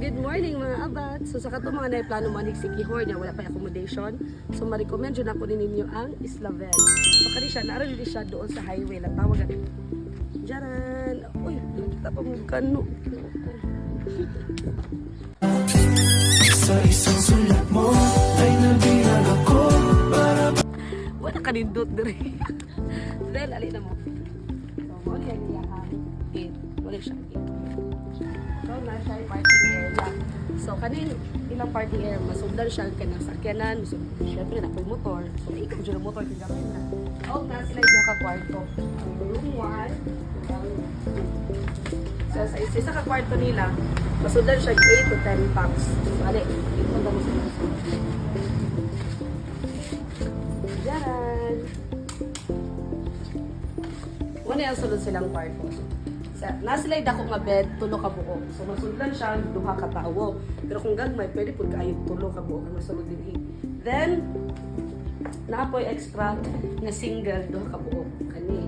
Good morning mga abat. So sa kato mga plano manig si Kihor niya wala pa accommodation. So ma-recommend jud ako ninyo ang Islavel. So kani siya naara jud siya doon sa highway lang tawagan. Diyan. Uy, kita pa mo kano. Sa isang sulat mo ay nabirag ako para Wala ka nindot dire. Then ali na mo. So mo niya niya gate. Wala siya gate. So na siya parking area. So kanin ilang parking area masundan siya kanang sakyanan. So syempre na koy motor. So ikaw jud ang motor kay gamay na. Og na sila yung ka kwarto. Room 1. So sa isa ka kwarto nila, masundan siya 8 to 10 packs. So ali, ito na mo sila. Diyan. Wala yung sulod silang kwarto. Nasilay dako nga bed, tulo ka buo. So masundan siya, duha ka tawo. Pero kung gagmay, pwede po kayo tulo ka buo. Masulod din. Then, naapoy extra na single, duha ka buo. Kani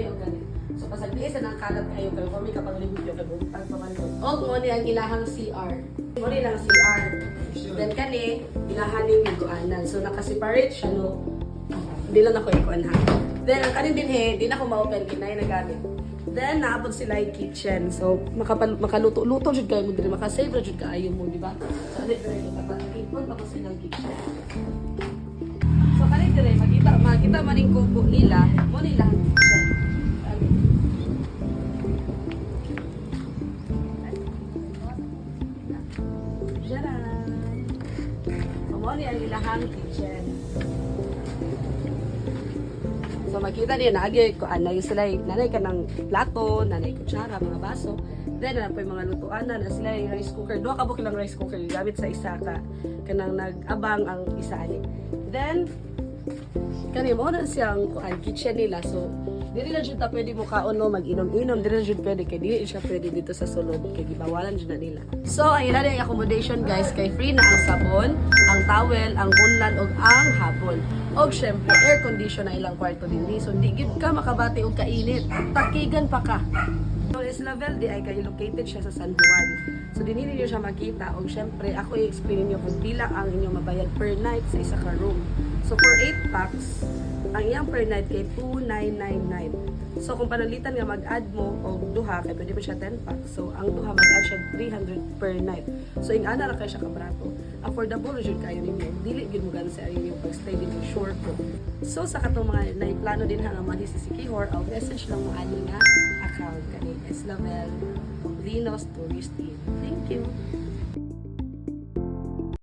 o kani. So pasagbiisa ng kalat kayo, kayo kami kapag limit yung kabuntag pa man doon. O kung ano yung ilahang CR. Mo rin ang CR. Then kani, ilahanin yung guanan. So nakaseparate siya, no? Hindi lang ako ikuan ha. Then ang kanin din di na ako ma-open, kinay na gamit. Then, naabot sila yung kitchen. So, makaluto-luto jud kayo mo diri, makasave ra jud kaayo mo, di ba? So, ano dire ipon pa ko silang kitchen. So, kani dire makita man ning kubo nila, mo nila ang kitchen. Jaran. Mo ni ang ilahang kitchen. So makita niyo naagi ko anay sila nanay ka ng plato, nanay kutsara, mga baso. Then na po yung mga lutuan na sila yung rice cooker. Duha ka lang rice cooker gamit sa isa ka kanang nag-abang ang isa ani. Then kani mo na siyang kitchen nila. So dili na jud ta pwede mo kaon no mag-inom-inom, dili na jud pwede kay dili siya pwede dito sa sulod kay gibawalan jud na nila. So ang ila yung accommodation guys kay free na ang sabon, ang towel, ang bunlan ug ang habol. Og syempre air condition na ilang kwarto din di. So di gid ka makabati og kainit. Takigan pa ka. So Islavel di ay kay located siya sa San Juan. So dinili niyo siya makita og syempre ako i-explain niyo kung pila ang inyong mabayad per night sa isa ka room. So for 8 packs ang iyang per night kay 2,999. So kung panalitan nga mag-add mo og duha kay pwede pa siya 10 packs. So ang duha mag-add siya 300 per night. So ing ana ra kay siya kabrato. Affordable jud kayo ninyo. Dili gid mo gan sa inyong pag-stay dito sure ko. So sa katong mga naiplano din nga man si Kihor, ang message lang mo ani nga account kani Islavel Linos Tourist Inn. Thank you.